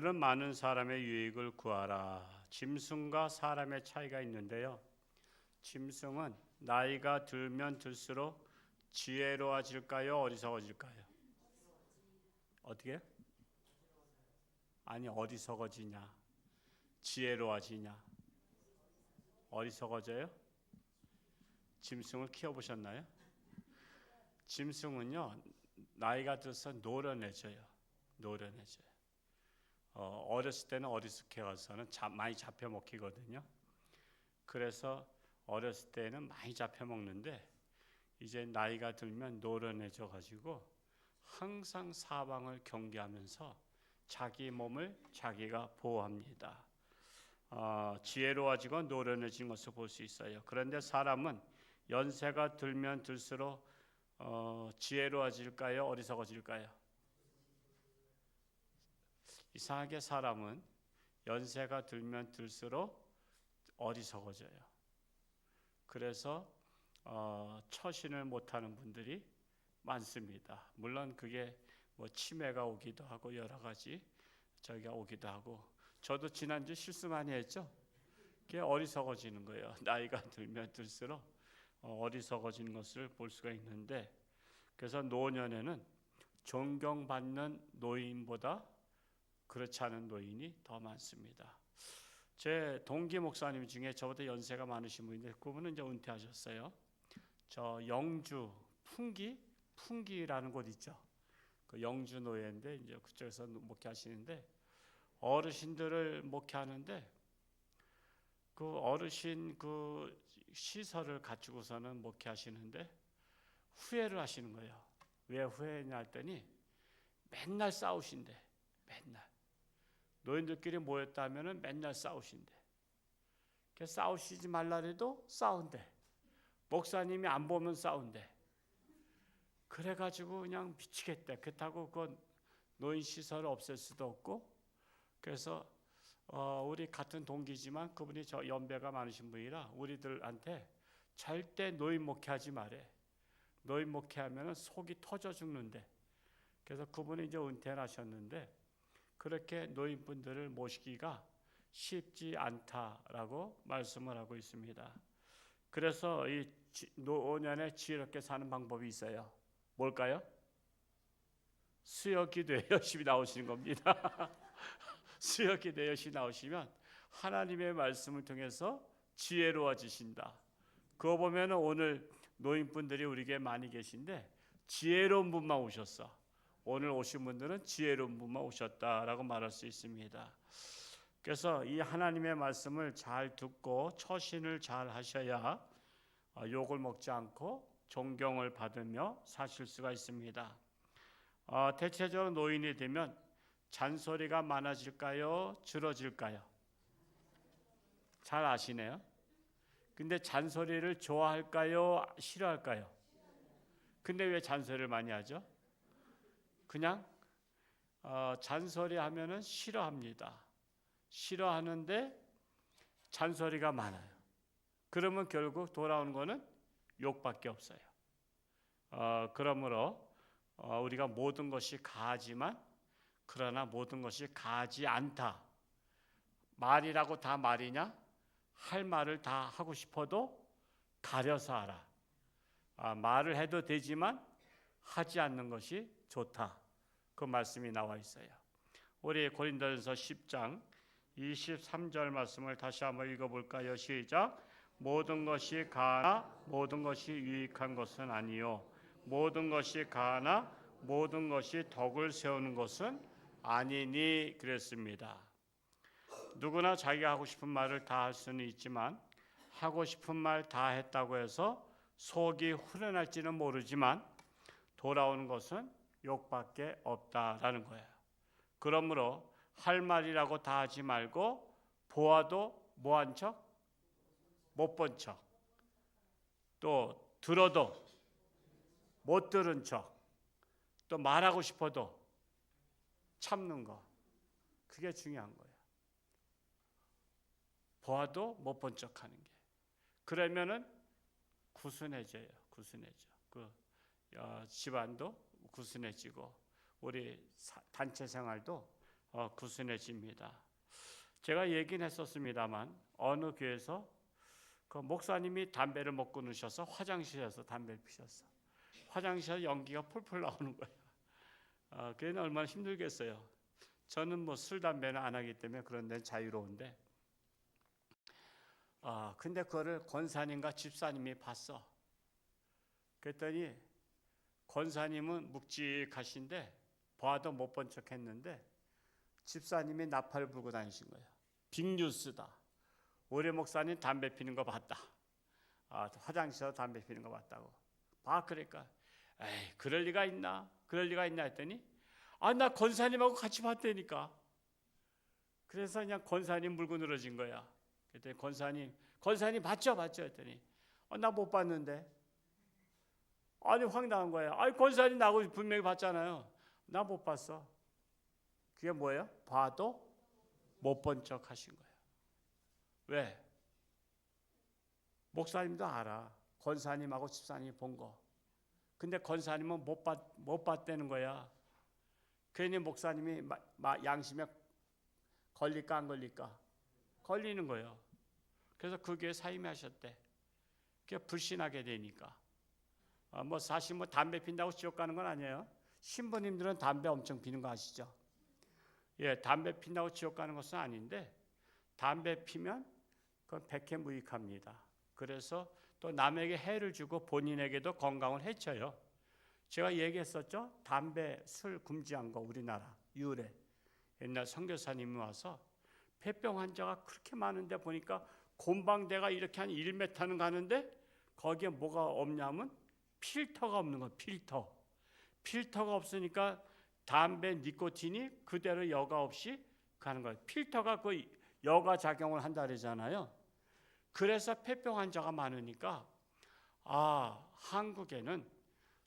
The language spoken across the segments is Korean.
너는 많은 사람의 유익을 구하라. 짐승과 사람의 차이가 있는데요. 짐승은 나이가 들면 들수록 지혜로워질까요? 어리석어질까요? 어떻게? 아니, 어리석어지냐? 지혜로워지냐? 어리석어져요? 짐승을 키워보셨나요? 짐승은요, 나이가 들어서 노련해져요. 노련해져요. 어렸을 때는 어리숙해가서는 많이 잡혀 먹히거든요. 그래서 어렸을 때는 많이 잡혀 먹는데 이제 나이가 들면 노련해져 가지고 항상 사방을 경계하면서 자기 몸을 자기가 보호합니다. 지혜로워지고 노련해진 것을 볼 수 있어요. 그런데 사람은 연세가 들면 들수록 지혜로워질까요? 어리석어질까요? 이상하게 사람은 연세가 들면 들수록 어리석어져요. 그래서 처신을 못하는 분들이 많습니다. 물론 그게 뭐 치매가 오기도 하고 여러 가지 저기가 오기도 하고, 저도 지난주 실수 많이 했죠. 그게 어리석어지는 거예요. 나이가 들면 들수록 어리석어지는 것을 볼 수가 있는데, 그래서 노년에는 존경받는 노인보다 그렇지 않은 노인이 더 많습니다. 제 동기 목사님 중에 저보다 연세가 많으신 분인데 그분은 이제 은퇴하셨어요. 저 영주 풍기라는 곳 있죠. 그 영주 노예인데 이제 그쪽에서 목회하시는데, 어르신들을 목회하는데 그 어르신 그 시설을 갖추고서는 목회하시는데 후회를 하시는 거예요. 왜 후회했냐 했더니 맨날 싸우신대. 맨날 노인들끼리 모였다 하면은 맨날 싸우신대. 싸우시지 말라 해도 싸운대. 목사님이 안 보면 싸운대. 그래가지고 그냥 미치겠대. 그렇다고 그 노인 시설을 없앨 수도 없고, 그래서 우리 같은 동기지만 그분이 저 연배가 많으신 분이라 우리들한테 절대 노인 목회하지 말래. 노인 목회하면 속이 터져 죽는데. 그래서 그분이 이제 은퇴를 하셨는데 그렇게 노인분들을 모시기가 쉽지 않다라고 말씀을 하고 있습니다. 그래서 이 노년에 지혜롭게 사는 방법이 있어요. 뭘까요? 수요기도에 열심히 나오시는 겁니다. 수요기도에 열심히 나오시면 하나님의 말씀을 통해서 지혜로워지신다. 그거 보면 오늘 노인분들이 우리에게 많이 계신데 지혜로운 분만 오셨어. 오늘 오신 분들은 지혜로운 분만 오셨다라고 말할 수 있습니다. 그래서 이 하나님의 말씀을 잘 듣고 처신을 잘 하셔야 욕을 먹지 않고 존경을 받으며 사실 수가 있습니다. 대체적으로 노인이 되면 잔소리가 많아질까요? 줄어질까요? 잘 아시네요. 근데 잔소리를 좋아할까요? 싫어할까요? 근데 왜 잔소리를 많이 하죠? 그냥 잔소리 하면은 싫어합니다. 싫어하는데 잔소리가 많아요. 그러면 결국 돌아오는 거는 욕밖에 없어요. 그러므로 우리가 모든 것이 가하지만 그러나 모든 것이 가하지 않다. 말이라고 다 말이냐? 할 말을 다 하고 싶어도 가려서 하라. 말을 해도 되지만 하지 않는 것이 좋다. 그 말씀이 나와 있어요. 우리 고린도전서 10장 23절 말씀을 다시 한번 읽어볼까요? 시작. 모든 것이 가하나 모든 것이 유익한 것은 아니요 모든 것이 가하나 모든 것이 덕을 세우는 것은 아니니 그랬습니다. 누구나 자기가 하고 싶은 말을 다 할 수는 있지만 하고 싶은 말 다 했다고 해서 속이 후련할지는 모르지만 돌아오는 것은 욕밖에 없다라는 거예요. 그러므로 할 말이라고 다 하지 말고 보아도 뭐한 척? 못 본 척. 또 들어도 못 들은 척. 또 말하고 싶어도 참는 거. 그게 중요한 거예요. 보아도 못 본 척 하는 게. 그러면은 구순해져요. 구순해져. 집안도 구순해지고 우리 단체 생활도 구순해집니다. 제가 얘기는 했었습니다만 어느 교회에서 그 목사님이 담배를 못 끊으셔서 화장실에서 담배를 피셨어. 화장실에서 연기가 풀풀 나오는 거예요. 그게 얼마나 힘들겠어요. 저는 뭐 술 담배는 안 하기 때문에 그런 데는 자유로운데, 근데 그거를 권사님과 집사님이 봤어. 그랬더니 권사님은 묵직하신데 봐도 못 본 척했는데 집사님이 나팔을 불고 다니신 거예요. 빅뉴스다. 오래 목사님 담배 피는 거 봤다. 화장실에서 담배 피는 거 봤다고. 그러니까 에이, 그럴 리가 있나? 그럴 리가 있나 했더니 나 권사님하고 같이 봤다니까. 그래서 그냥 권사님 물고 늘어진 거야. 그랬더니 권사님 봤죠? 했더니 나 못 봤는데. 아니 황당한 거야. 권사님 나하고 분명히 봤잖아요. 나 못 봤어. 그게 뭐예요? 봐도 못 본 척 하신 거예요. 왜? 목사님도 알아. 권사님하고 집사님이 본 거. 근데 권사님은 못 봤다는 거야. 괜히 목사님이 양심에 걸릴까 안 걸릴까? 걸리는 거예요. 그래서 그 교회 사임하셨대. 그게 불신하게 되니까. 사실 담배 핀다고 지옥 가는 건 아니에요. 신부님들은 담배 엄청 피는 거 아시죠? 예, 담배 핀다고 지옥 가는 것은 아닌데 담배 피면 그건 백해무익합니다. 그래서 또 남에게 해를 주고 본인에게도 건강을 해쳐요. 제가 얘기했었죠. 담배, 술 금지한 거 우리나라 유래. 옛날 선교사님이 와서 폐병 환자가 그렇게 많은데 보니까 곰방대가 이렇게 한 1m는 가는데 거기에 뭐가 없냐면 필터가 없는 거예요. 필터가 없으니까 담배 니코틴이 그대로 여과 없이 가는 거예요. 필터가 그 여과 작용을 한다 그러잖아요. 그래서 폐병 환자가 많으니까 한국에는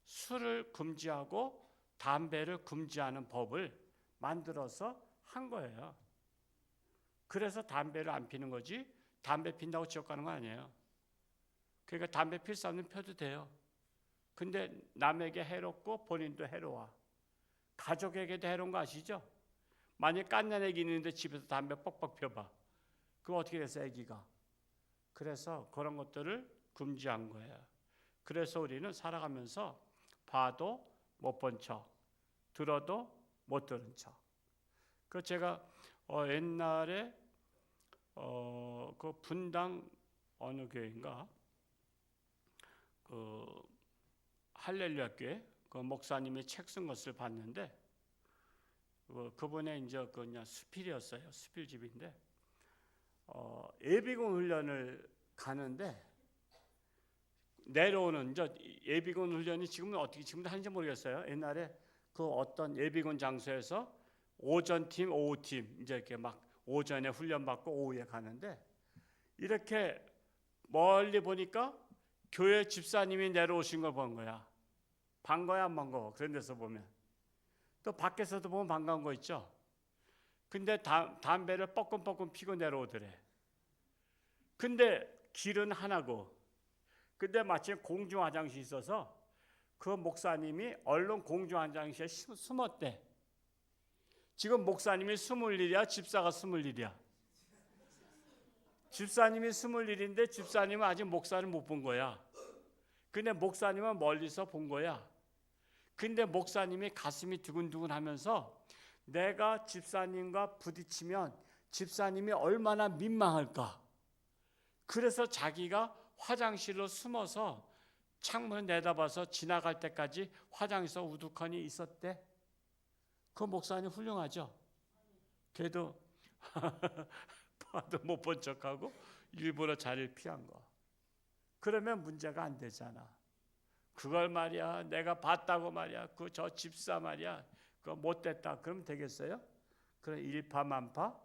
술을 금지하고 담배를 금지하는 법을 만들어서 한 거예요. 그래서 담배를 안 피는 거지 담배 핀다고 지옥 가는 거 아니에요. 그러니까 담배 필 사람은 펴도 돼요. 근데 남에게 해롭고 본인도 해로워. 가족에게도 해로운 거 아시죠? 만약 깐난 애기 있는데 집에서 담배 뻑뻑 펴봐. 그럼 어떻게 됐어 애기가? 그래서 그런 것들을 금지한 거예요. 그래서 우리는 살아가면서 봐도 못 본 척, 들어도 못 들은 척. 그 제가 옛날에 그 분당 어느 교회인가 그 할렐루야 교회 그 목사님이 책 쓴 것을 봤는데 그분의 이제 그냥 수필이었어요. 수필집인데 예비군 훈련을 가는데 내려오는 이제 예비군 훈련이 지금은 어떻게 지금도 하는지 모르겠어요. 옛날에 그 어떤 예비군 장소에서 오전 팀, 오후 팀 이제 이렇게 막 오전에 훈련 받고 오후에 가는데 이렇게 멀리 보니까 교회 집사님이 내려오신 걸 본 거야. 반가워야 안 반가워. 그런 데서 보면 또 밖에서도 보면 반가운 거 있죠. 근데 담배를 뻐끔뻐끔 피고 내려오더래. 근데 길은 하나고 근데 마침 공중 화장실이 있어서 그 목사님이 얼른 공중 화장실에 숨었대. 지금 목사님이 숨을 일이야, 집사가 숨을 일이야. 집사님이 숨을 일인데 집사님은 아직 목사를 못 본 거야. 근데 목사님은 멀리서 본 거야. 근데 목사님이 가슴이 두근두근 하면서 내가 집사님과 부딪히면 집사님이 얼마나 민망할까. 그래서 자기가 화장실로 숨어서 창문을 내다봐서 지나갈 때까지 화장실에서 우두커니 있었대. 그 목사님 훌륭하죠. 걔도 봐도 못 본 척하고 일부러 자리를 피한 거. 그러면 문제가 안 되잖아. 그걸 말이야 내가 봤다고 말이야 그 저 집사 말이야 그거 못됐다 그러면 되겠어요? 그럼 일파만파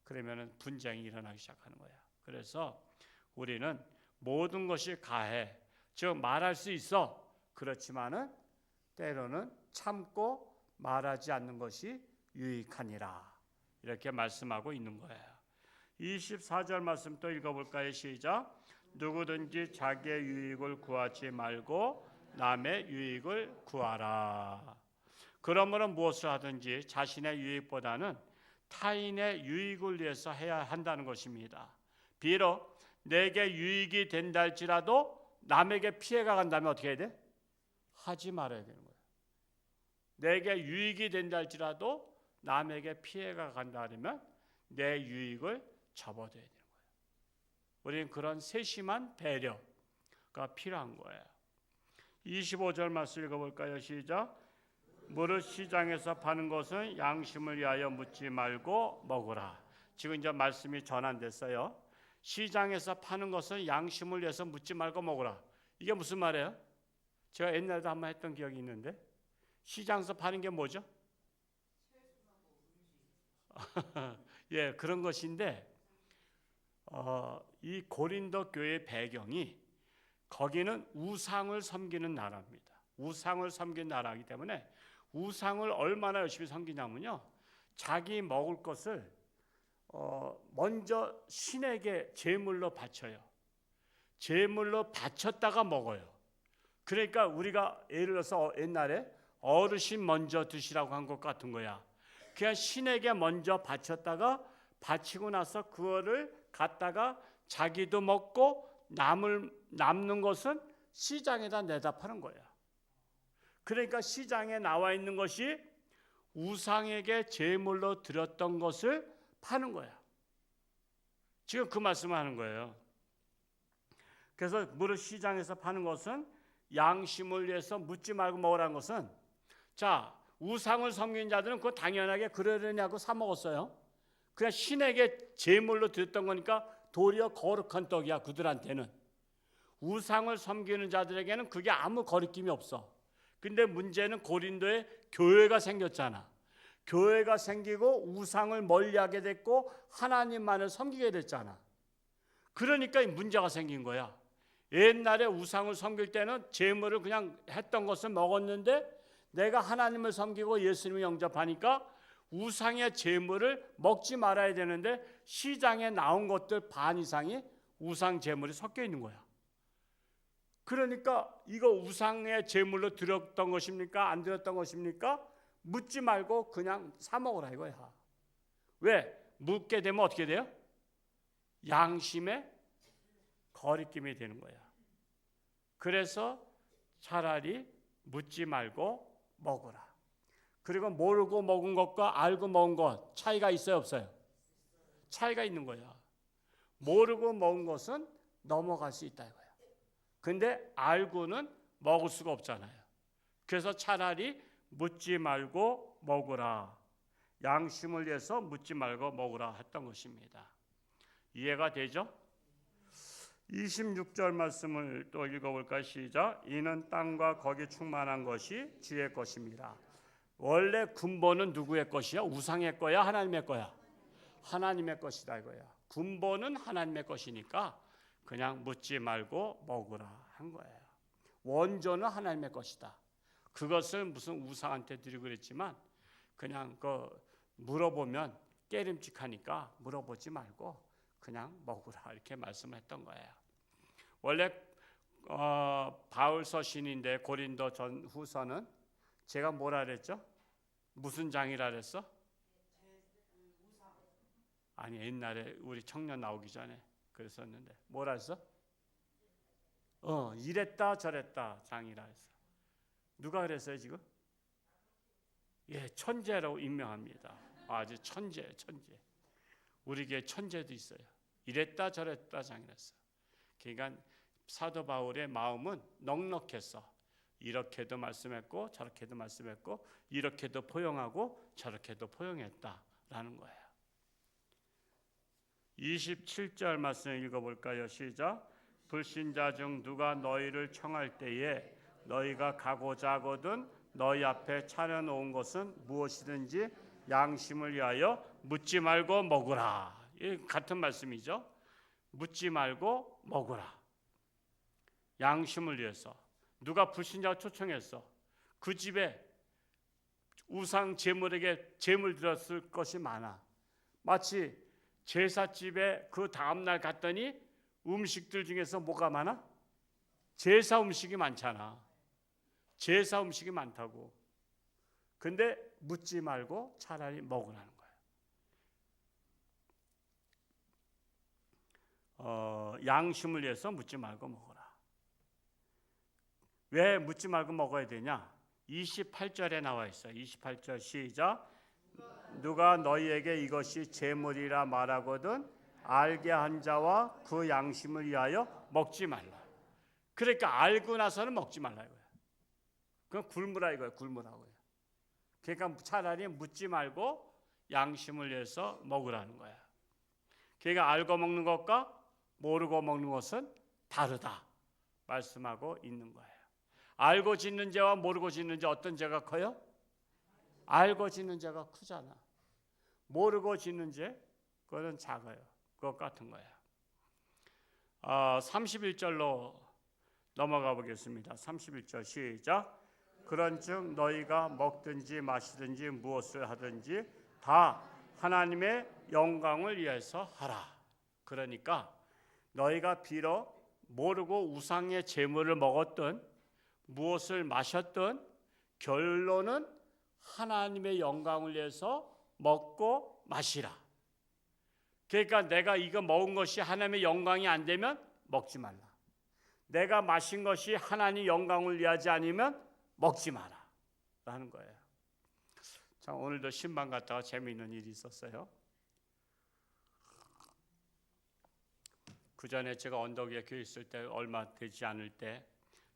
그러면은 분쟁이 일어나기 시작하는 거야. 그래서 우리는 모든 것이 가해 즉 말할 수 있어. 그렇지만은 때로는 참고 말하지 않는 것이 유익하니라 이렇게 말씀하고 있는 거예요. 24절 말씀 또 읽어볼까요? 시작. 누구든지 자기의 유익을 구하지 말고 남의 유익을 구하라. 그러므로 무엇을 하든지 자신의 유익보다는 타인의 유익을 위해서 해야 한다는 것입니다. 비록 내게 유익이 된다 할지라도 남에게 피해가 간다면 어떻게 해야 돼? 하지 말아야 되는 거예요. 내게 유익이 된다 할지라도 남에게 피해가 간다 하면 내 유익을 접어둬야 되는 거예요. 우리는 그런 세심한 배려가 필요한 거예요. 25절 말씀 읽어볼까요? 시작. 무릇 시장에서 파는 것은 양심을 위하여 묻지 말고 먹으라. 지금 이제 말씀이 전환됐어요. 시장에서 파는 것은 양심을 위해서 묻지 말고 먹으라. 이게 무슨 말이에요? 제가 옛날에도 한번 했던 기억이 있는데, 시장에서 파는 게 뭐죠? 예, 그런 것인데, 이 고린도 교회의 배경이 거기는 우상을 섬기는 나라입니다. 우상을 섬기는 나라이기 때문에 우상을 얼마나 열심히 섬기냐면요, 자기 먹을 것을 먼저 신에게 제물로 바쳐요. 제물로 바쳤다가 먹어요. 그러니까 우리가 예를 들어서 옛날에 어르신 먼저 드시라고 한 것 같은 거야. 그냥 신에게 먼저 바쳤다가 바치고 나서 그거를 갖다가 자기도 먹고 남는 것은 시장에다 내다 파는 거야. 그러니까 시장에 나와 있는 것이 우상에게 제물로 드렸던 것을 파는 거야. 지금 그 말씀을 하는 거예요. 그래서 무릇 시장에서 파는 것은 양심을 위해서 묻지 말고 먹으라는 것은, 자, 우상을 섬기는 자들은 그거 당연하게 그러려냐고 사 먹었어요. 그냥 신에게 제물로 드렸던 거니까 도리어 거룩한 떡이야. 그들한테는. 우상을 섬기는 자들에게는 그게 아무 거리낌이 없어. 근데 문제는 고린도에 교회가 생겼잖아. 교회가 생기고 우상을 멀리하게 됐고 하나님만을 섬기게 됐잖아. 그러니까 문제가 생긴 거야. 옛날에 우상을 섬길 때는 제물을 그냥 했던 것을 먹었는데, 내가 하나님을 섬기고 예수님을 영접하니까 우상의 제물을 먹지 말아야 되는데 시장에 나온 것들 반 이상이 우상 제물이 섞여 있는 거야. 그러니까 이거 우상의 제물로 드렸던 것입니까? 안 드렸던 것입니까? 묻지 말고 그냥 사 먹으라 이거야. 왜? 묻게 되면 어떻게 돼요? 양심의 거리낌이 되는 거야. 그래서 차라리 묻지 말고 먹으라. 그리고 모르고 먹은 것과 알고 먹은 것 차이가 있어요, 없어요? 차이가 있는 거야. 모르고 먹은 것은 넘어갈 수 있다 이거야. 근데 알고는 먹을 수가 없잖아요. 그래서 차라리 묻지 말고 먹으라. 양심을 위해서 묻지 말고 먹으라 했던 것입니다. 이해가 되죠? 26절 말씀을 또 읽어볼까요? 시작. 이는 땅과 거기 충만한 것이 주의 것입니다. 원래 군보는 누구의 것이야? 우상의 거야? 하나님의 거야? 하나님의 것이다 이거야. 군보는 하나님의 것이니까 그냥 묻지 말고 먹으라 한 거예요. 원조는 하나님의 것이다. 그것을 무슨 우상한테 드리고 그랬지만 그냥 물어보면 깨림칙하니까 물어보지 말고 그냥 먹으라 이렇게 말씀했던 거예요. 원래 바울 서신인데 고린도 전후서는 제가 뭐라 그랬죠? 무슨 장이라 그랬어? 아니 옛날에 우리 청년 나오기 전에 그랬었는데 뭐라 했어? 이랬다 저랬다 장이라 했어. 누가 그랬어요 지금? 예, 천재라고 임명합니다. 아주 천재. 우리 교회 천재도 있어요. 이랬다 저랬다 장이랬어. 그러니까 사도 바울의 마음은 넉넉했어. 이렇게도 말씀했고 저렇게도 말씀했고 이렇게도 포용하고 저렇게도 포용했다라는 거예요. 27절 말씀 읽어볼까요? 시작. 불신자 중 누가 너희를 청할 때에 너희가 가고자 하거든 너희 앞에 차려놓은 것은 무엇이든지 양심을 위하여 묻지 말고 먹으라. 같은 말씀이죠. 묻지 말고 먹으라. 양심을 위해서. 누가 불신자가 초청했어. 그 집에 우상 제물에게 제물 드렸을 것이 많아. 마치 제사집에 그 다음날 갔더니 음식들 중에서 뭐가 많아? 제사 음식이 많잖아. 제사 음식이 많다고. 근데 묻지 말고 차라리 먹으라는 거야. 양심을 위해서 묻지 말고 먹어라. 왜 묻지 말고 먹어야 되냐? 28절에 나와 있어요. 28절 시작. 누가 너희에게 이것이 제물이라 말하거든 알게 한 자와 그 양심을 위하여 먹지 말라. 그러니까 알고 나서는 먹지 말라 이거야. 그건 굶으라 이거야. 굶으라고요. 그러니까 차라리 묻지 말고 양심을 위해서 먹으라는 거야. 그러니까 알고 먹는 것과 모르고 먹는 것은 다르다 말씀하고 있는 거예요. 알고 짓는 죄와 모르고 짓는 죄 어떤 죄가 커요? 알고 짓는 죄가 크잖아. 모르고 짓는 죄 그거는 작아요. 그것 같은 거야. 31절로 넘어가 보겠습니다. 31절 시작. 그런즉 너희가 먹든지 마시든지 무엇을 하든지 다 하나님의 영광을 위해서 하라. 그러니까 너희가 비록 모르고 우상의 제물을 먹었든 무엇을 마셨든 결론은 하나님의 영광을 위해서 먹고 마시라. 그러니까 내가 이거 먹은 것이 하나님의 영광이 안 되면 먹지 말라. 내가 마신 것이 하나님 영광을 위하지 않으면 먹지 마라 라는 거예요. 참 오늘도 신방 갔다가 재미있는 일이 있었어요. 그 전에 제가 언덕 위에 교회 있을 때 얼마 되지 않을 때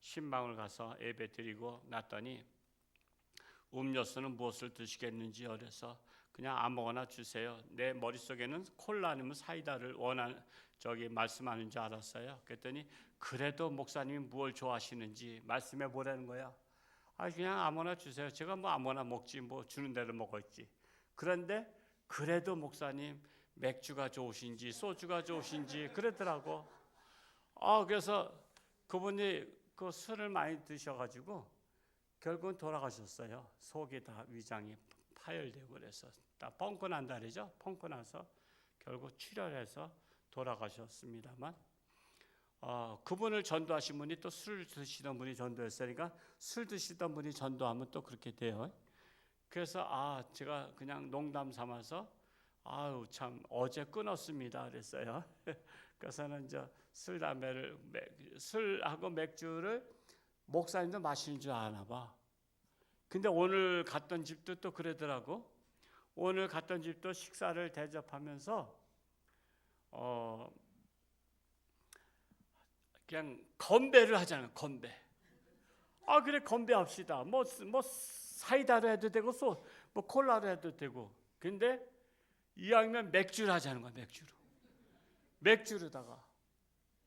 신방을 가서 예배 드리고 났더니 음료수는 무엇을 드시겠는지 그래서 그냥 아무거나 주세요. 내 머릿속에는 콜라 아니면 사이다를 말씀하는 줄 알았어요. 그랬더니 그래도 목사님이 뭘 좋아하시는지 말씀해 보라는 거야. 그냥 아무거나 주세요. 제가 뭐 아무거나 먹지 뭐 주는 대로 먹었지. 그런데 그래도 목사님 맥주가 좋으신지 소주가 좋으신지 그러더라고. 그래서 그분이 그 술을 많이 드셔가지고 결국은 돌아가셨어요. 속이 다 위장이 파열되고 그래서 다 펑크 난다 그러죠. 펑크 나서 결국 출혈해서 돌아가셨습니다만 그분을 전도하신 분이 또 술 드시던 분이 전도했으니까 술 드시던 분이 전도하면 또 그렇게 돼요. 그래서 제가 그냥 농담 삼아서 참 어제 끊었습니다 그랬어요. 그래서는 술하고 맥주를 목사님도 마시는 줄 아나 봐. 근데 오늘 갔던 집도 또 그러더라고. 오늘 갔던 집도 식사를 대접하면서 그냥 건배를 하잖아요. 건배. 그래 건배합시다. 뭐 사이다로 해도 되고 뭐 콜라로 해도 되고. 근데 이왕이면 맥주를 하자는 거야. 맥주로다가.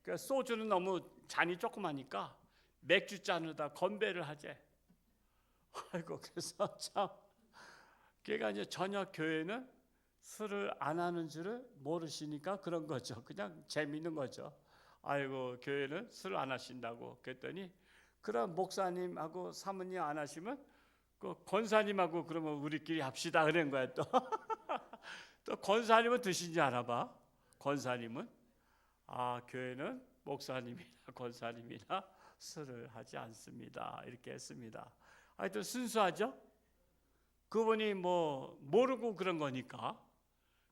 그러니까 소주는 너무 잔이 조그마니까 맥주 잔으로다 건배를 하재. 그래서 참 걔가 이제 저녁 교회는 술을 안 하는 줄을 모르시니까 그런 거죠. 그냥 재밌는 거죠. 교회는 술 안 하신다고 그랬더니 그럼 목사님하고 사모님 안 하시면 그 권사님하고 그러면 우리끼리 합시다 그런 거야 또. 또 권사님은 드신지 알아봐. 권사님은 교회는 목사님이나 권사님이나 술을 하지 않습니다. 이렇게 했습니다. 하여튼 순수하죠. 그분이 뭐 모르고 그런 거니까.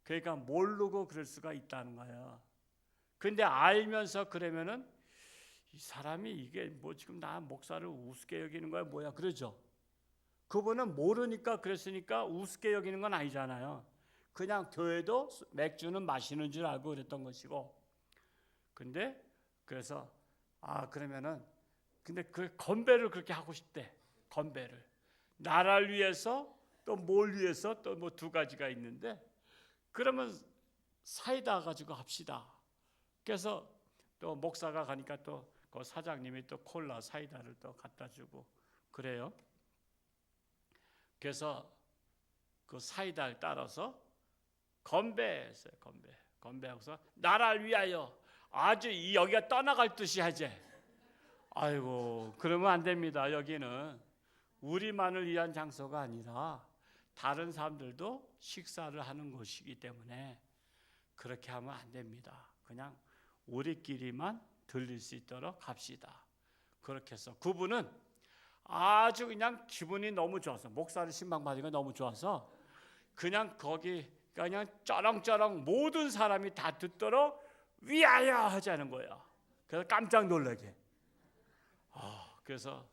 그러니까 모르고 그럴 수가 있다는 거예요. 근데 알면서 그러면은 이 사람이 이게 뭐 지금 나 목사를 우습게 여기는 거야 뭐야 그러죠. 그분은 모르니까 그랬으니까 우습게 여기는 건 아니잖아요. 그냥 교회도 맥주는 마시는 줄 알고 그랬던 것이고. 근데 그래서 그러면은 근데 그 건배를 그렇게 하고 싶대. 건배를 나라를 위해서 또 뭘 위해서 또 뭐 두 가지가 있는데 그러면 사이다 가지고 합시다. 그래서 또 목사가 가니까 또 그 사장님이 또 콜라 사이다를 또 갖다 주고 그래요. 그래서 그 사이다를 따라서 건배했어요. 건배하고서 나라를 위하여 아주 여기가 떠나갈 듯이 하지. 그러면 안 됩니다. 여기는 우리만을 위한 장소가 아니라 다른 사람들도 식사를 하는 곳이기 때문에 그렇게 하면 안 됩니다. 그냥 우리끼리만 들릴 수 있도록 합시다. 그렇게 해서 그분은 아주 그냥 기분이 너무 좋아서 목사를 신방 받으니까 너무 좋아서 그냥 거기 그냥 쩌렁쩌렁 모든 사람이 다 듣도록 위하여 하자는 거야. 그래서 깜짝 놀라게. 그래서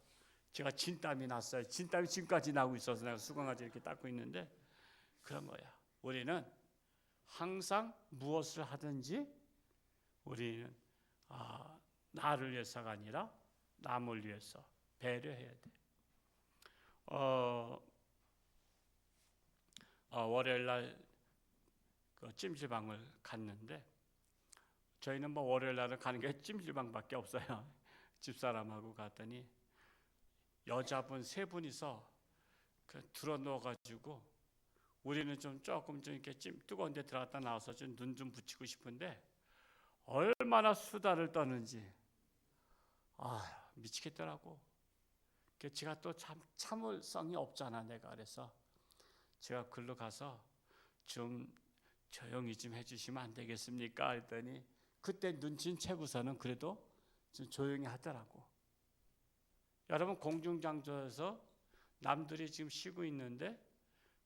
제가 진땀이 났어요. 진땀이 지금까지 나고 있어서 내가 수건까지 이렇게 닦고 있는데 그런 거야. 우리는 항상 무엇을 하든지 우리는 나를 위해서가 아니라 남을 위해서 배려해야 돼. 월요일 날 찜질방을 갔는데 저희는 뭐 월요일 날은 가는 게 찜질방밖에 없어요. 집사람하고 갔더니 여자분 세 분이서 들어 누워가지고 우리는 조금 이렇게 뜨거운 데 들어갔다 나와서 좀 눈 좀 붙이고 싶은데 얼마나 수다를 떠는지 미치겠더라고. 제가 또 참을성이 없잖아 내가. 그래서 제가 글로 가서 좀 조용히 좀 해주시면 안 되겠습니까? 했더니 그때 눈치는 채고서는 그래도 좀 조용히 하더라고. 여러분 공중장소에서 남들이 지금 쉬고 있는데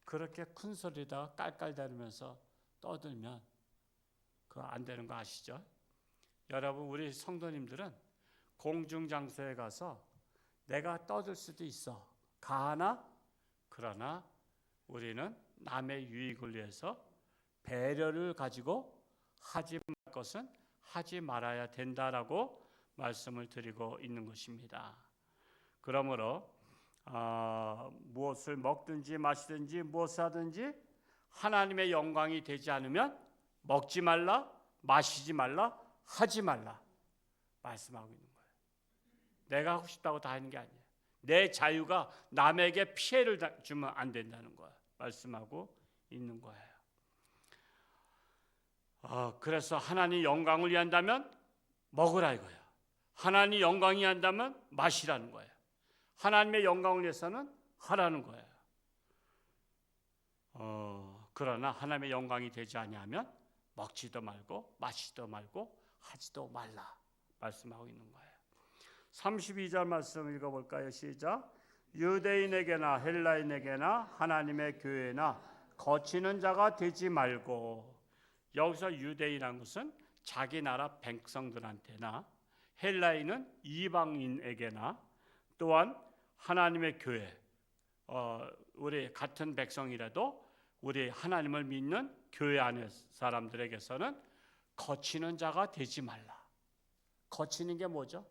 그렇게 큰 소리다가 깔깔대면서 떠들면 그거 안 되는 거 아시죠? 여러분 우리 성도님들은 공중장소에 가서 내가 떠들 수도 있어. 그러나 우리는 남의 유익을 위해서 배려를 가지고 하지 말 것은 하지 말아야 된다라고 말씀을 드리고 있는 것입니다. 그러므로 무엇을 먹든지 마시든지 무엇을 하든지 하나님의 영광이 되지 않으면 먹지 말라, 마시지 말라, 하지 말라 말씀하고 있는 거예요. 내가 하고 싶다고 다 하는 게 아니에요. 내 자유가 남에게 피해를 주면 안 된다는 거예요. 말씀하고 있는 거예요. 그래서 하나님 영광을 위한다면 먹으라 이거예요. 하나님 영광이 한다면 마시라는 거예요. 하나님의 영광을 위해서는 하라는 거예요. 그러나 하나님의 영광이 되지 아니하면 먹지도 말고 마시지도 말고 하지도 말라 말씀하고 있는 거예요. 32절 말씀 읽어볼까요? 시작. 유대인에게나 헬라인에게나 하나님의 교회나 거치는 자가 되지 말고. 여기서 유대인이라는 것은 자기 나라 백성들한테나 헬라인은 이방인에게나 또한 하나님의 교회, 우리 같은 백성이라도 우리 하나님을 믿는 교회 안의 사람들에게서는 거치는 자가 되지 말라. 거치는 게 뭐죠?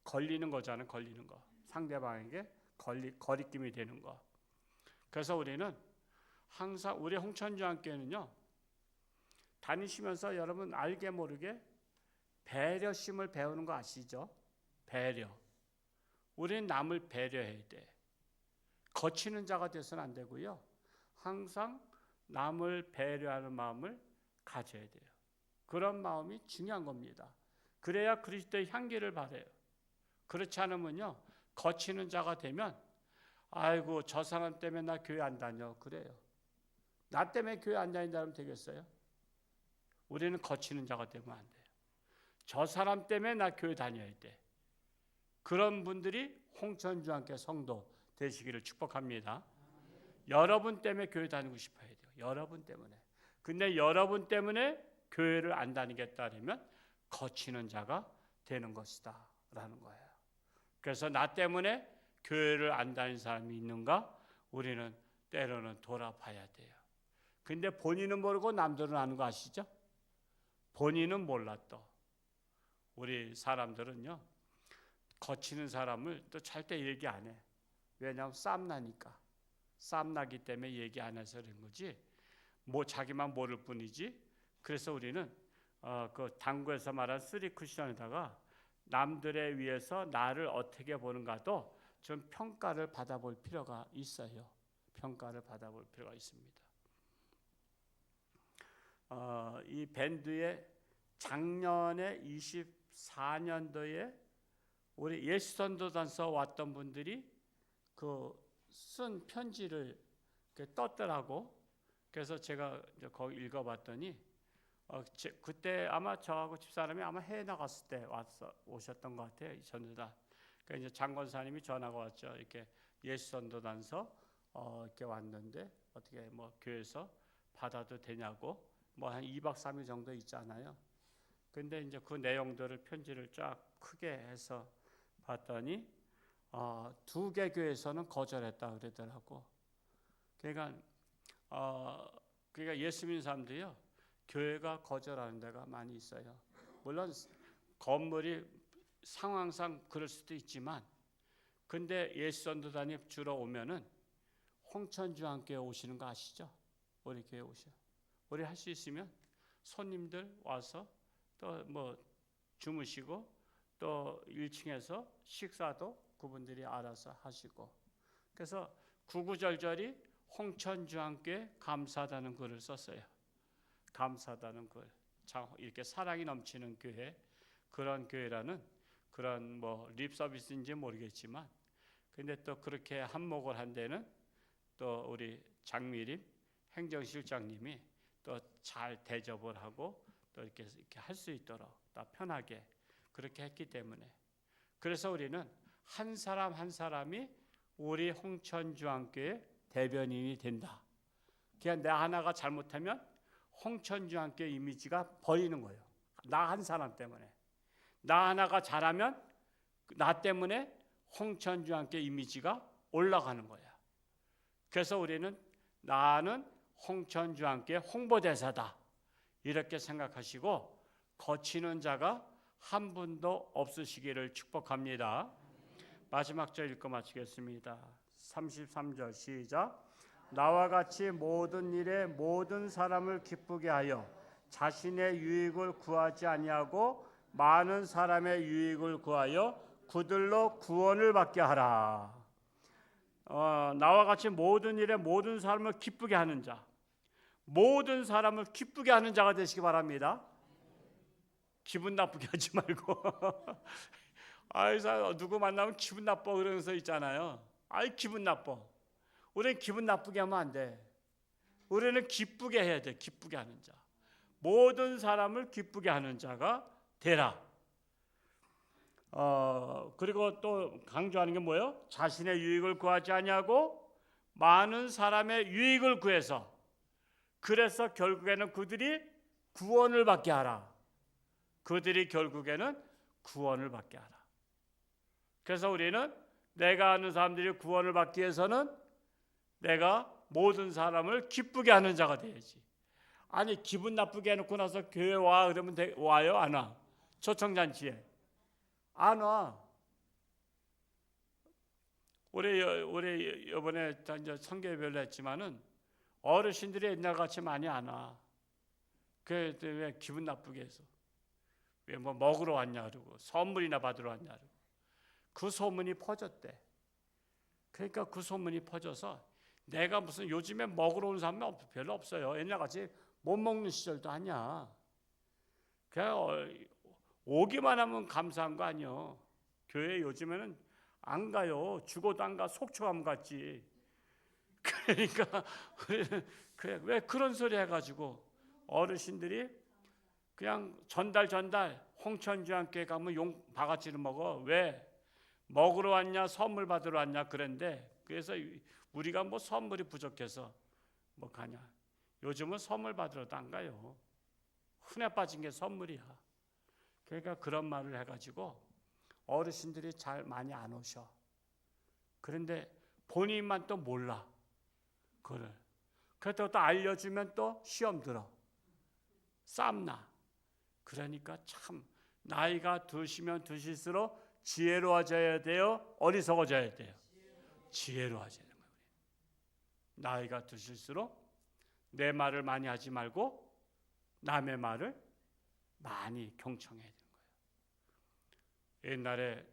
걸리는 거잖아요. 걸리는 거. 상대방에게 거리낌이 되는 거. 그래서 우리는 항상 우리 홍천주안교회는요, 다니시면서 여러분 알게 모르게 배려심을 배우는 거 아시죠? 배려. 우리는 남을 배려해야 돼. 거치는 자가 돼서는 안 되고요. 항상 남을 배려하는 마음을 가져야 돼요. 그런 마음이 중요한 겁니다. 그래야 그리스도의 향기를 발해요. 그렇지 않으면요, 거치는 자가 되면 아이고 저 사람 때문에 나 교회 안 다녀 그래요. 나 때문에 교회 안 다닌다면 되겠어요? 우리는 거치는 자가 되면 안 돼요. 저 사람 때문에 나 교회 다녀야 돼. 그런 분들이 홍천주안교회 성도 되시기를 축복합니다. 여러분 때문에 교회 다니고 싶어야 돼요. 여러분 때문에. 근데 여러분 때문에 교회를 안 다니겠다 하면 거치는 자가 되는 것이다 라는 거예요. 그래서 나 때문에 교회를 안 다니는 사람이 있는가? 우리는 때로는 돌아봐야 돼요. 근데 본인은 모르고 남들은 아는 거 아시죠? 본인은 몰랐다. 우리 사람들은요, 거치는 사람을 또 절대 얘기 안 해. 왜냐하면 싸움 나니까. 싸움 나기 때문에 얘기 안 해서 그런 거지. 뭐 자기만 모를 뿐이지. 그래서 우리는 그 당구에서 말한 3쿠션에다가 남들에 의해서 나를 어떻게 보는가도 좀 평가를 받아볼 필요가 있어요. 평가를 받아볼 필요가 있습니다. 이 밴드의 작년에 24년도에 우리 예수전도단서 왔던 분들이 그 쓴 편지를 떴더라고. 그래서 제가 이제 거기 읽어봤더니 그때 아마 저하고 집사람이 아마 해외 나갔을 때 오셨던 것 같아요. 이 전도단. 그러니까 이제 장권사님이 전화가 왔죠. 이렇게 예수전도단서 이렇게 왔는데 어떻게 뭐 교회에서 받아도 되냐고. 뭐 한 2박 3일 정도 있잖아요. 근데 이제 그 내용들을 편지를 쫙 크게 해서 봤더니 2개 교회에서는 거절했다 그러더라고. 그러니까 그러니까 예수 믿는 사람들이요, 교회가 거절하는 데가 많이 있어요. 물론 건물이 상황상 그럴 수도 있지만, 근데 예수 전도단이 주로 오면은 홍천주안교회 오시는 거 아시죠? 우리 교회 오셔. 우리 할 수 있으면 손님들 와서 또 뭐 주무시고 또 1층에서 식사도 그분들이 알아서 하시고, 그래서 구구절절히 홍천주안교회 감사하다는 글을 썼어요. 감사하다는 글. 참 이렇게 사랑이 넘치는 교회, 그런 교회라는 그런 뭐 립 서비스인지 모르겠지만, 근데 또 그렇게 한몫을 한 데는 또 우리 장미림 행정실장님이 또 잘 대접을 하고 또 이렇게 할 수 있도록 또 편하게 그렇게 했기 때문에, 그래서 우리는 한 사람 한 사람이 우리 홍천주안교회 대변인이 된다. 그냥 내 하나가 잘못하면 홍천주안교회 이미지가 버리는 거예요. 나 한 사람 때문에. 나 하나가 잘하면 나 때문에 홍천주안교회 이미지가 올라가는 거야. 그래서 우리는 나는 홍천주안교회 홍보대사다, 이렇게 생각하시고 거치는 자가 한 분도 없으시기를 축복합니다. 마지막 절 읽고 마치겠습니다. 33절 시작. 나와 같이 모든 일에 모든 사람을 기쁘게 하여 자신의 유익을 구하지 아니하고 많은 사람의 유익을 구하여 그들로 구원을 받게 하라. 나와 같이 모든 일에 모든 사람을 기쁘게 하는 자, 모든 사람을 기쁘게 하는 자가 되시기 바랍니다. 기분 나쁘게 하지 말고 아이 누구 만나면 기분 나빠 그러면서 있잖아요. 아이 기분 나빠. 우리는 기분 나쁘게 하면 안 돼. 우리는 기쁘게 해야 돼. 기쁘게 하는 자, 모든 사람을 기쁘게 하는 자가 되라. 그리고 또 강조하는 게 뭐예요? 자신의 유익을 구하지 아니하고 많은 사람의 유익을 구해서, 그래서 결국에는 그들이 구원을 받게 하라. 그들이 결국에는 구원을 받게 하라. 그래서 우리는 내가 아는 사람들이 구원을 받기 위해서는 내가 모든 사람을 기쁘게 하는 자가 돼야지. 아니 기분 나쁘게 해놓고 나서 교회 와 그러면 와요? 안 와? 초청잔치에 안 와. 올해 이번에 이제 성교회별로 했지만은 어르신들이 옛날 같이 많이 안 와. 왜 기분 나쁘게 해서 왜 뭐 먹으러 왔냐 그러고 선물이나 받으러 왔냐 그러고 그 소문이 퍼졌대. 그러니까 그 소문이 퍼져서 내가 무슨 요즘에 먹으러 온 사람이 별로 없어요. 옛날같이 못 먹는 시절도 아니야. 그냥 오기만 하면 감사한 거 아니요. 교회 요즘에는 안 가요. 죽어도 안 가. 속초하면 갔지. 그러니까 그래, 왜 그런 소리 해가지고 어르신들이 그냥 전달 홍천주안교회 가면 용 바가지를 먹어. 왜? 먹으러 왔냐 선물 받으러 왔냐 그랬는데, 그래서 우리가 뭐 선물이 부족해서 뭐 가냐. 요즘은 선물 받으러도 안 가요. 흔해 빠진 게 선물이야. 그러니까 그런 말을 해가지고 어르신들이 잘 많이 안 오셔. 그런데 본인만 또 몰라 그걸. 그렇다고 또 알려주면 또 시험 들어, 쌈나. 그러니까 참 나이가 드시면 드실수록 지혜로워져야 돼요, 어리석어져야 돼요? 지혜로워져야 되는 거예요. 나이가 드실수록 내 말을 많이 하지 말고 남의 말을 많이 경청해야 되는 거예요. 옛날에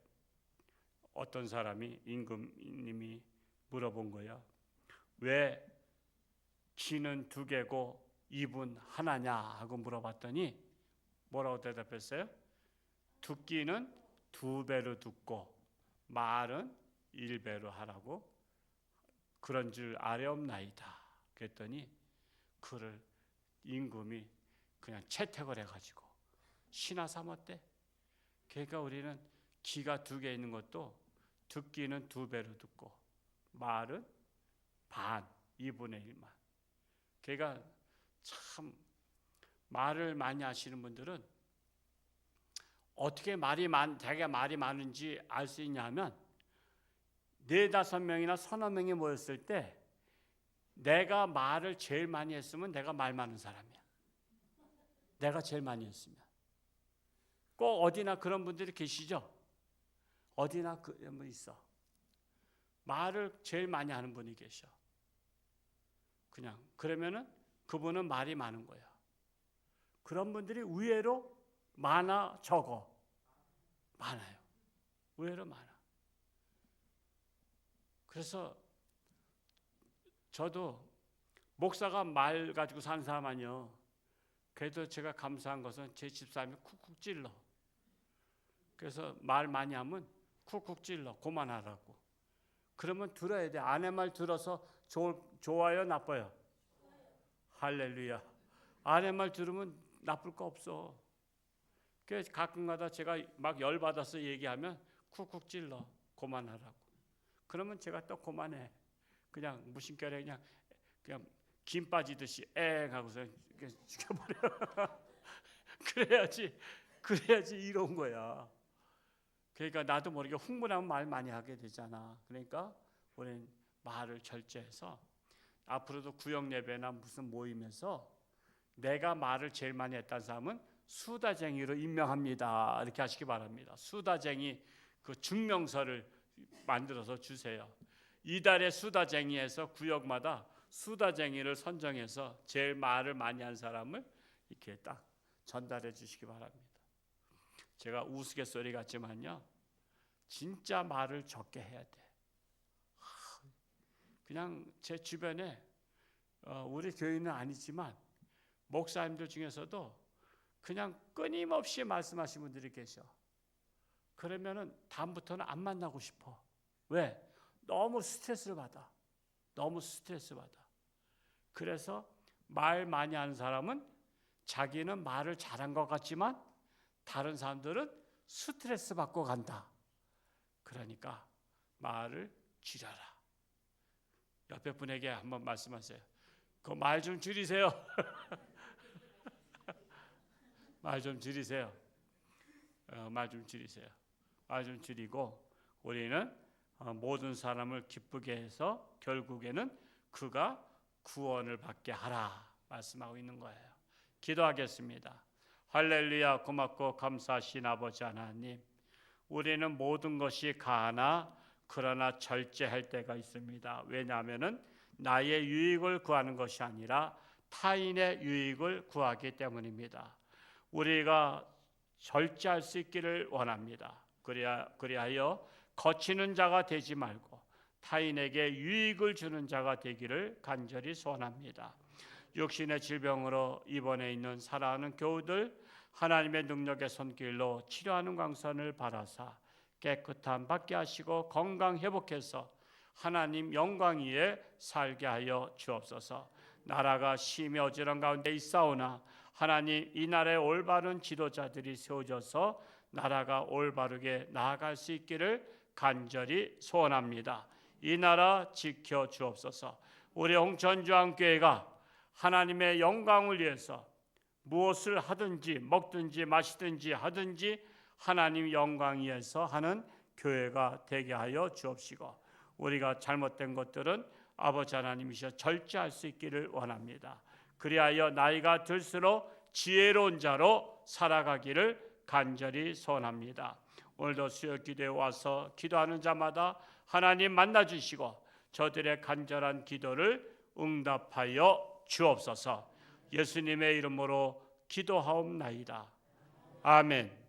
어떤 사람이 임금님이 물어본 거야. 왜 귀는 2개고 입은 하나냐 하고 물어봤더니 뭐라고 대답했어요? 듣기는 2배로 듣고 말은 1배로 하라고 그런 줄 아뢰옵나이다. 그랬더니 그를 임금이 그냥 채택을 해가지고 신하 삼았대. 그러니까 우리는 귀가 2개 있는 것도 듣기는 2배로 듣고 말은 반, 2분의 1만. 그러니까 참 말을 많이 하시는 분들은 어떻게 되게 말이 많은지 알 수 있냐면 4-5명이나 서너 명이 모였을 때 내가 말을 제일 많이 했으면 내가 말 많은 사람이야. 내가 제일 많이 했으면. 꼭 어디나 그런 분들이 계시죠? 어디나 그런 분 있어. 말을 제일 많이 하는 분이 계셔. 그냥 그러면은 그분은 말이 많은 거야. 그런 분들이 의외로 많아, 적어? 많아요. 의외로 많아. 그래서 저도 목사가 말 가지고 사는 사람 아니요. 그래도 제가 감사한 것은 제 집사람이 쿡쿡 찔러. 그래서 말 많이 하면 쿡쿡 찔러. 그만하라고. 그러면 들어야 돼. 아내 말 들어서 좋아요, 나빠요? 할렐루야. 아내 말 들으면 나쁠 거 없어. 그래서 가끔가다 제가 막 열받아서 얘기하면 쿡쿡 찔러. 그만하라고. 그러면 제가 또 그만해. 그냥 무심결에 그냥 김 빠지듯이 엥 하고서 죽여버려. 그래야지 이런 거야. 그러니까 나도 모르게 흥분하면 말 많이 하게 되잖아. 그러니까 우리는 말을 절제해서 앞으로도 구역 예배나 무슨 모임에서 내가 말을 제일 많이 했다는 사람은 수다쟁이로 임명합니다. 이렇게 하시기 바랍니다. 수다쟁이 그 증명서를 만들어서 주세요. 이달의 수다쟁이에서 구역마다 수다쟁이를 선정해서 제일 말을 많이 한 사람을 이렇게 딱 전달해 주시기 바랍니다. 제가 우스갯소리 같지만요, 진짜 말을 적게 해야 돼. 그냥 제 주변에 우리 교회는 아니지만 목사님들 중에서도 그냥 끊임없이 말씀하시는 분들이 계셔. 그러면은 다음부터는 안 만나고 싶어. 왜? 너무 스트레스를 받아. 그래서 말 많이 하는 사람은 자기는 말을 잘한 것 같지만 다른 사람들은 스트레스 받고 간다. 그러니까 말을 줄여라. 옆에 분에게 한번 말씀하세요. 그 말 좀 줄이세요. 말 좀 줄이세요. 말 좀 줄이고 우리는 모든 사람을 기쁘게 해서 결국에는 그가 구원을 받게 하라 말씀하고 있는 거예요. 기도하겠습니다. 할렐루야. 고맙고 감사하신 아버지 하나님, 우리는 모든 것이 가하나 그러나 절제할 때가 있습니다. 왜냐하면 나의 유익을 구하는 것이 아니라 타인의 유익을 구하기 때문입니다. 우리가 절제할 수 있기를 원합니다. 그리하여 거치는 자가 되지 말고 타인에게 유익을 주는 자가 되기를 간절히 소원합니다. 육신의 질병으로 입원해 있는 사랑하는 교우들, 하나님의 능력의 손길로 치료하는 광선을 바라사 깨끗함 받게 하시고 건강 회복해서 하나님 영광 위에 살게 하여 주옵소서. 나라가 심히 어지러운 가운데 있사오나 하나님, 이 나라의 올바른 지도자들이 세워져서 나라가 올바르게 나아갈 수 있기를 간절히 소원합니다. 이 나라 지켜 주옵소서. 우리 홍천주안교회가 하나님의 영광을 위해서 무엇을 하든지 먹든지 마시든지 하든지 하나님 영광 위해서 하는 교회가 되게 하여 주옵시고, 우리가 잘못된 것들은 아버지 하나님이셔 절제할 수 있기를 원합니다. 그리하여 나이가 들수록 지혜로운 자로 살아가기를 간절히 소원합니다. 오늘도 수요 기도에 와서 기도하는 자마다 하나님 만나주시고 저들의 간절한 기도를 응답하여 주옵소서. 예수님의 이름으로 기도하옵나이다. 아멘.